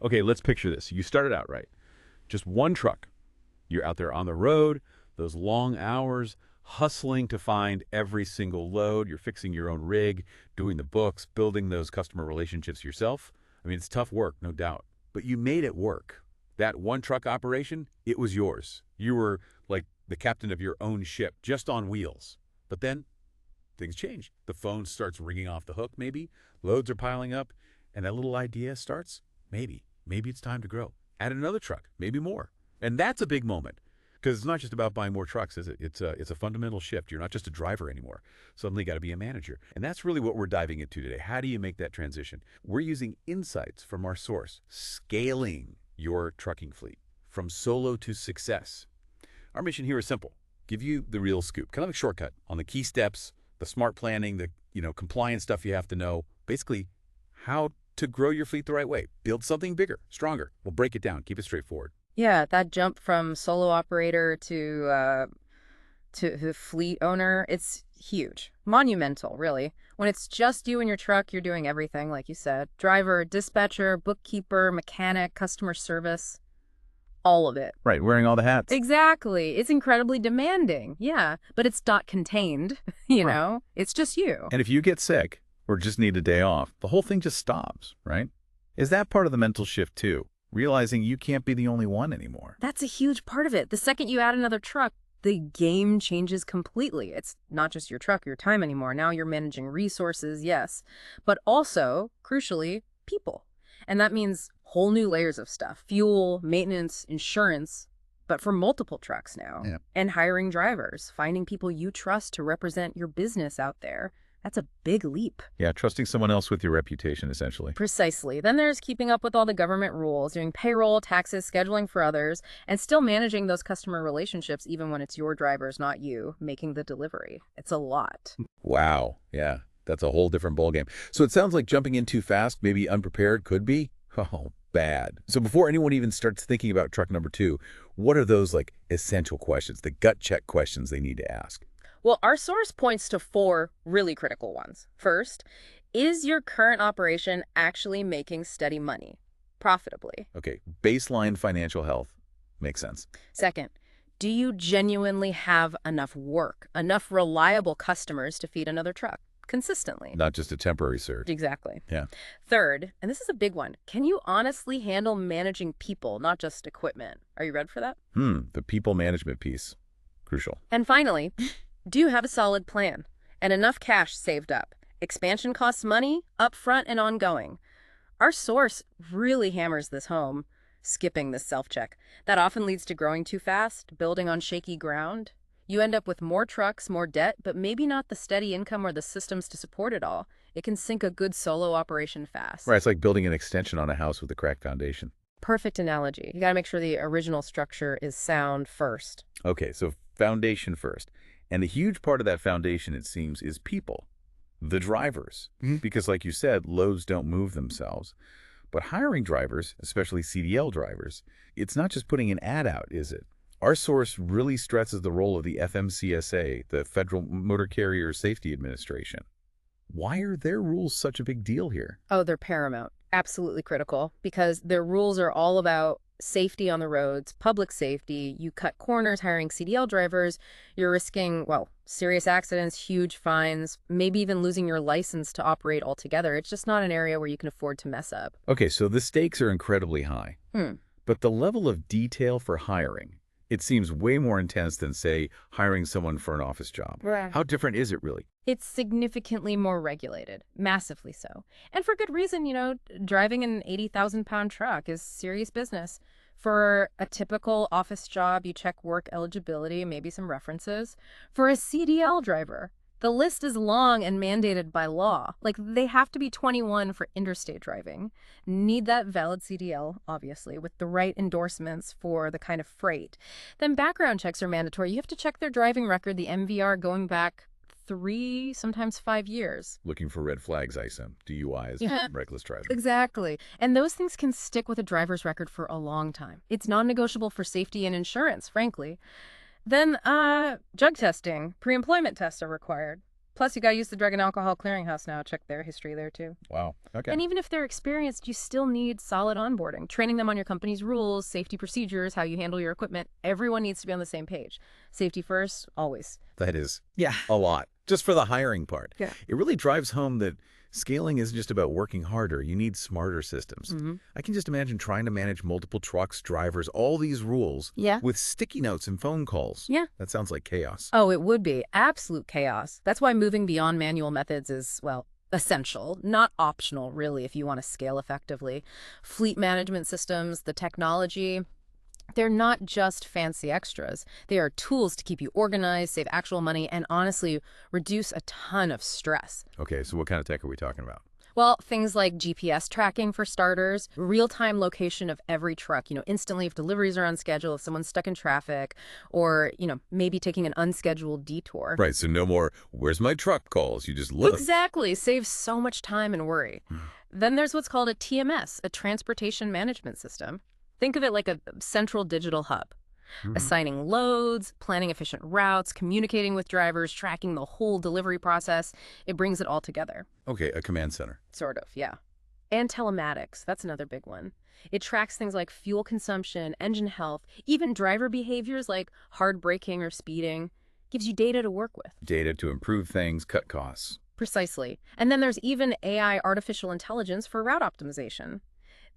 Okay, let's picture this. You started out right. Just one truck. You're out there on the road, those long hours, hustling to find every single load. You're fixing your own rig, doing the books, building those customer relationships yourself. I mean, it's tough work, no doubt. But you made it work. That one truck operation, it was yours. You were like the captain of your own ship, just on wheels. But then things change. The phone starts ringing off the hook, maybe. Loads are piling up, and that little idea starts, maybe it's time to grow. Add another truck, maybe more. And that's a big moment, because it's not just about buying more trucks, is it? It's a fundamental shift. You're not just a driver anymore. Suddenly you got to be a manager. And that's really what we're diving into today. How do you make that transition? We're using insights from our source, scaling your trucking fleet from solo to success. Our mission here is simple. Give you the real scoop, kind of a shortcut on the key steps, the smart planning, the compliance stuff you have to know. Basically, how to grow your fleet the right way. Build something bigger, stronger. We'll break it down. Keep it straightforward. Yeah, that jump from solo operator to fleet owner, it's huge. Monumental, really. When it's just you and your truck, you're doing everything, like you said. Driver, dispatcher, bookkeeper, mechanic, customer service, all of it. Right, wearing all the hats. Exactly. It's incredibly demanding, yeah. But it's not contained, you know? It's just you. And if you get sick or just need a day off, the whole thing just stops, right? Is that part of the mental shift too? Realizing you can't be the only one anymore. That's a huge part of it. The second you add another truck, the game changes completely. It's not just your truck, your time anymore. Now you're managing resources, yes, but also, crucially, people. And that means whole new layers of stuff: fuel, maintenance, insurance, but for multiple trucks now. Yeah. And hiring drivers, finding people you trust to represent your business out there. That's a big leap. Yeah, trusting someone else with your reputation, essentially. Precisely. Then there's keeping up with all the government rules, doing payroll, taxes, scheduling for others, and still managing those customer relationships even when it's your drivers, not you, making the delivery. It's a lot. Wow. Yeah, that's a whole different ballgame. So it sounds like jumping in too fast, maybe unprepared, could be? Oh, bad. So before anyone even starts thinking about truck number 2, what are those essential questions, the gut check questions they need to ask? Well, our source points to 4 really critical ones. First, is your current operation actually making steady money, profitably? Okay, baseline financial health. Makes sense. Second, do you genuinely have enough work, enough reliable customers to feed another truck consistently? Not just a temporary surge. Exactly. Yeah. Third, and this is a big one, can you honestly handle managing people, not just equipment? Are you ready for that? The people management piece. Crucial. And finally, do you have a solid plan and enough cash saved up? Expansion costs money, upfront and ongoing. Our source really hammers this home, skipping this self-check. That often leads to growing too fast, building on shaky ground. You end up with more trucks, more debt, but maybe not the steady income or the systems to support it all. It can sink a good solo operation fast. Right, it's like building an extension on a house with a cracked foundation. Perfect analogy. You got to make sure the original structure is sound first. Okay, so foundation first. And a huge part of that foundation, it seems, is people, the drivers. Because like you said, loads don't move themselves. But hiring drivers, especially CDL drivers, it's not just putting an ad out, is it? Our source really stresses the role of the FMCSA, the Federal Motor Carrier Safety Administration. Why are their rules such a big deal here? Oh, they're paramount. Absolutely critical. Because their rules are all about safety on the roads, public safety. You cut corners hiring CDL drivers, you're risking, well, serious accidents, huge fines, maybe even losing your license to operate altogether. It's just not an area where you can afford to mess up. Okay, so the stakes are incredibly high. But the level of detail for hiring, it seems way more intense than, say, hiring someone for an office job. Right. How different is it really? It's significantly more regulated, massively so. And for good reason, driving an 80,000-pound truck is serious business. For a typical office job, you check work eligibility, maybe some references. For a CDL driver, the list is long and mandated by law. Like, they have to be 21 for interstate driving. Need that valid CDL, obviously, with the right endorsements for the kind of freight. Then background checks are mandatory. You have to check their driving record, the MVR, going back 3, sometimes 5 years. Looking for red flags, I assume. DUIs, reckless driving. Exactly. And those things can stick with a driver's record for a long time. It's non-negotiable for safety and insurance, frankly. Then, drug testing, pre-employment tests are required. Plus, you got to use the Drug and Alcohol Clearinghouse now. Check their history there, too. Wow. Okay. And even if they're experienced, you still need solid onboarding, training them on your company's rules, safety procedures, how you handle your equipment. Everyone needs to be on the same page. Safety first, always. That is a lot. Just for the hiring part. Yeah. It really drives home that scaling isn't just about working harder. You need smarter systems. I can just imagine trying to manage multiple trucks, drivers, all these rules with sticky notes and phone calls. Yeah. That sounds like chaos. Oh, it would be. Absolute chaos. That's why moving beyond manual methods is, well, essential, not optional, really, if you want to scale effectively. Fleet management systems, the technology, they're not just fancy extras. They are tools to keep you organized, save actual money, and honestly, reduce a ton of stress. Okay, so what kind of tech are we talking about? Well, things like GPS tracking for starters, real-time location of every truck, instantly if deliveries are on schedule, if someone's stuck in traffic, or, maybe taking an unscheduled detour. Right, so no more, where's my truck calls? You just look. Exactly. Saves so much time and worry. Then there's what's called a TMS, a transportation management system. Think of it like a central digital hub, assigning loads, planning efficient routes, communicating with drivers, tracking the whole delivery process. It brings it all together. Okay, a command center. Sort of, yeah. And telematics, that's another big one. It tracks things like fuel consumption, engine health, even driver behaviors like hard braking or speeding. Gives you data to work with. Data to improve things, cut costs. Precisely. And then there's even AI, artificial intelligence, for route optimization.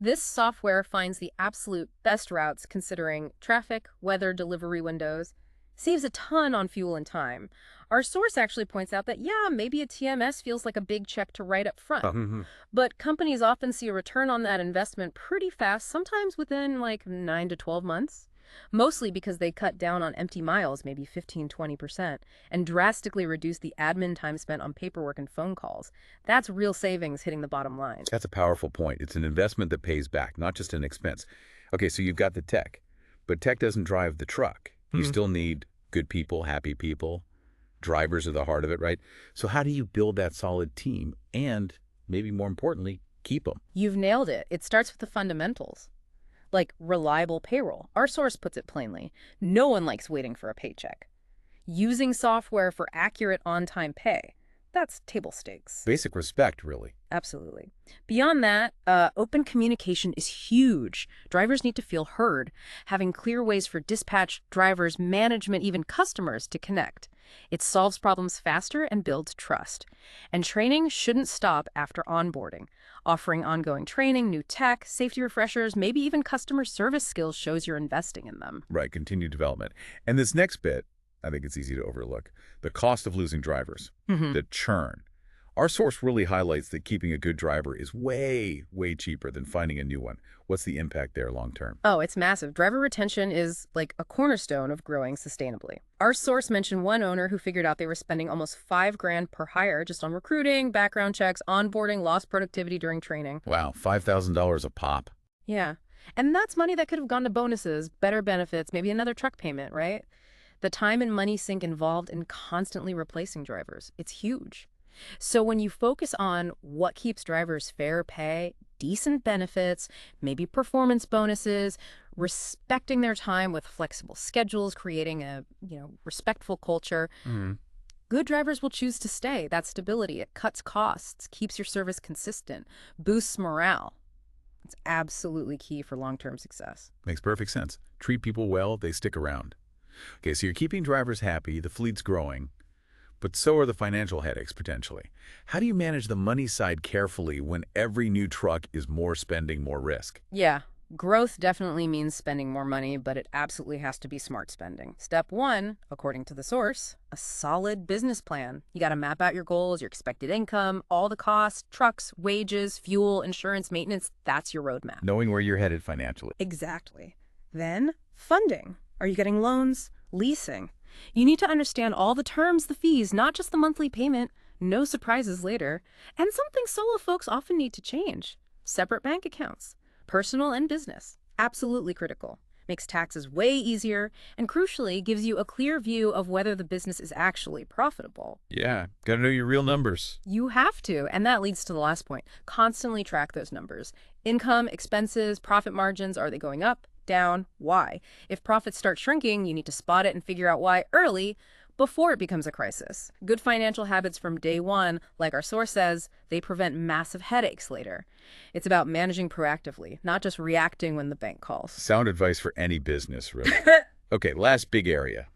This software finds the absolute best routes considering traffic, weather, delivery windows. Saves a ton on fuel and time. Our source actually points out that, maybe a TMS feels like a big check to write up front. But companies often see a return on that investment pretty fast, sometimes within like 9 to 12 months. Mostly because they cut down on empty miles, maybe 15–20%, and drastically reduce the admin time spent on paperwork and phone calls. That's real savings hitting the bottom line. That's a powerful point. It's an investment that pays back, not just an expense. Okay, so you've got the tech, but tech doesn't drive the truck. You still need good people, happy people. Drivers are the heart of it, right? So how do you build that solid team and, maybe more importantly, keep them? You've nailed it. It starts with the fundamentals. Like reliable payroll. Our source puts it plainly. No one likes waiting for a paycheck. Using software for accurate on-time pay. That's table stakes. Basic respect, really. Absolutely. Beyond that, open communication is huge. Drivers need to feel heard. Having clear ways for dispatch, drivers, management, even customers to connect. It solves problems faster and builds trust. And training shouldn't stop after onboarding. Offering ongoing training, new tech, safety refreshers, maybe even customer service skills shows you're investing in them. Right, continued development. And this next bit, I think it's easy to overlook. The cost of losing drivers, the churn. Our source really highlights that keeping a good driver is way, way cheaper than finding a new one. What's the impact there long term? Oh, it's massive. Driver retention is like a cornerstone of growing sustainably. Our source mentioned one owner who figured out they were spending almost $5,000 per hire just on recruiting, background checks, onboarding, lost productivity during training. Wow, $5,000 a pop. Yeah. And that's money that could have gone to bonuses, better benefits, maybe another truck payment, right? The time and money sink involved in constantly replacing drivers. It's huge. So when you focus on what keeps drivers fair pay, decent benefits, maybe performance bonuses, respecting their time with flexible schedules, creating a, respectful culture, good drivers will choose to stay. That stability, it cuts costs, keeps your service consistent, boosts morale. It's absolutely key for long-term success. Makes perfect sense. Treat people well, they stick around. Okay, so you're keeping drivers happy, the fleet's growing, but so are the financial headaches, potentially. How do you manage the money side carefully when every new truck is more spending, more risk? Yeah, growth definitely means spending more money, but it absolutely has to be smart spending. Step one, according to the source, a solid business plan. You got to map out your goals, your expected income, all the costs, trucks, wages, fuel, insurance, maintenance. That's your roadmap. Knowing where you're headed financially. Exactly. Then, funding. Are you getting loans? Leasing? You need to understand all the terms, the fees, not just the monthly payment. No surprises later. And something solo folks often need to change. Separate bank accounts. Personal and business. Absolutely critical. Makes taxes way easier, and crucially, gives you a clear view of whether the business is actually profitable. Yeah, gotta know your real numbers. You have to, and that leads to the last point. Constantly track those numbers. Income, expenses, profit margins, are they going up, down, why? If profits start shrinking, you need to spot it and figure out why early before it becomes a crisis. Good financial habits from day one, like our source says, they prevent massive headaches later. It's about managing proactively, not just reacting when the bank calls. Sound advice for any business, really. Okay, last big area,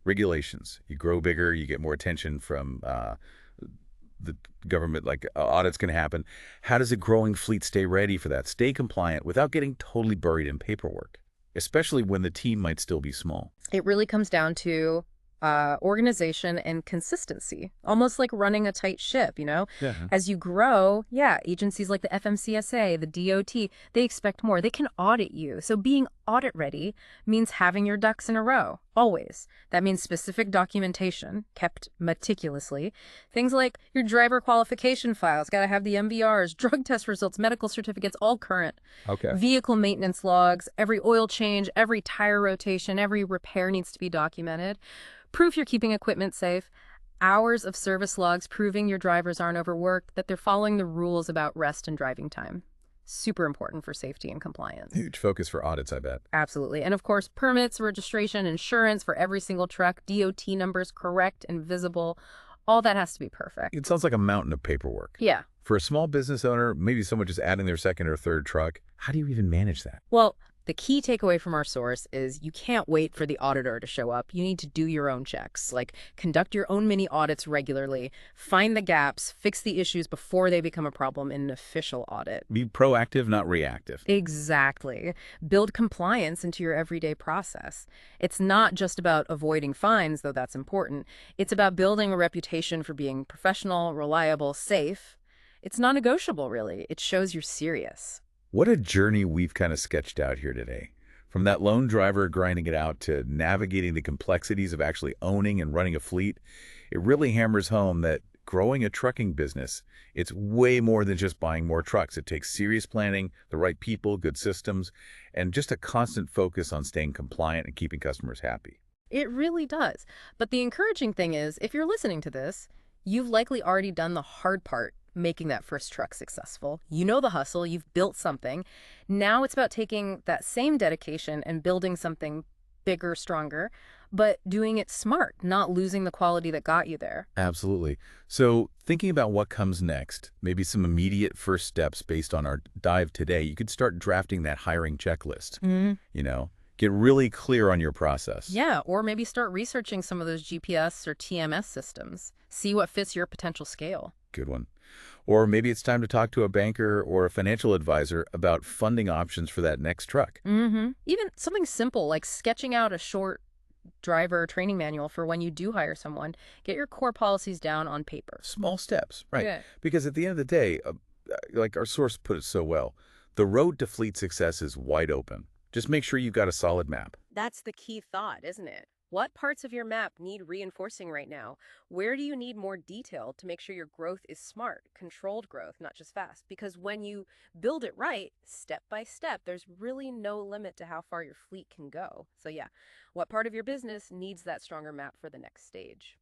regulations. You grow bigger, you get more attention from the government, like audits can happen. How does a growing fleet stay ready for that? Stay compliant without getting totally buried in paperwork, especially when the team might still be small. It really comes down to organization and consistency, almost like running a tight ship, you know? Yeah. As you grow, yeah, agencies like the FMCSA, the DOT, they expect more. They can audit you. So being audit ready means having your ducks in a row, always. That means specific documentation kept meticulously. Things like your driver qualification files, got to have the MVRs, drug test results, medical certificates, all current. Okay. Vehicle maintenance logs, every oil change, every tire rotation, every repair needs to be documented. Proof you're keeping equipment safe. Hours of service logs proving your drivers aren't overworked, that they're following the rules about rest and driving time. Super important for safety and compliance. Huge focus for audits, I bet. Absolutely. And of course, permits, registration, insurance for every single truck, DOT numbers correct and visible. All that has to be perfect. It sounds like a mountain of paperwork. Yeah. For a small business owner, maybe someone just adding their second or third truck, how do you even manage that? Well, the key takeaway from our source is you can't wait for the auditor to show up. You need to do your own checks, like conduct your own mini audits regularly, find the gaps, fix the issues before they become a problem in an official audit. Be proactive, not reactive. Exactly. Build compliance into your everyday process. It's not just about avoiding fines, though that's important. It's about building a reputation for being professional, reliable, safe. It's non-negotiable, really. It shows you're serious. What a journey we've kind of sketched out here today. From that lone driver grinding it out to navigating the complexities of actually owning and running a fleet, it really hammers home that growing a trucking business, it's way more than just buying more trucks. It takes serious planning, the right people, good systems, and just a constant focus on staying compliant and keeping customers happy. It really does. But the encouraging thing is, if you're listening to this, you've likely already done the hard part, making that first truck successful. You know the hustle, you've built something. Now it's about taking that same dedication and building something bigger, stronger, but doing it smart, not losing the quality that got you there. Absolutely. So thinking about what comes next, maybe some immediate first steps based on our dive today, you could start drafting that hiring checklist. Get really clear on your process. Yeah, or maybe start researching some of those GPS or TMS systems. See what fits your potential scale. Good one. Or maybe it's time to talk to a banker or a financial advisor about funding options for that next truck. Even something simple like sketching out a short driver training manual for when you do hire someone. Get your core policies down on paper. Small steps, right? Yeah. Because at the end of the day, like our source put it so well, the road to fleet success is wide open. Just make sure you've got a solid map. That's the key thought, isn't it? What parts of your map need reinforcing right now? Where do you need more detail to make sure your growth is smart, controlled growth, not just fast? Because when you build it right, step by step, there's really no limit to how far your fleet can go. So yeah, what part of your business needs that stronger map for the next stage?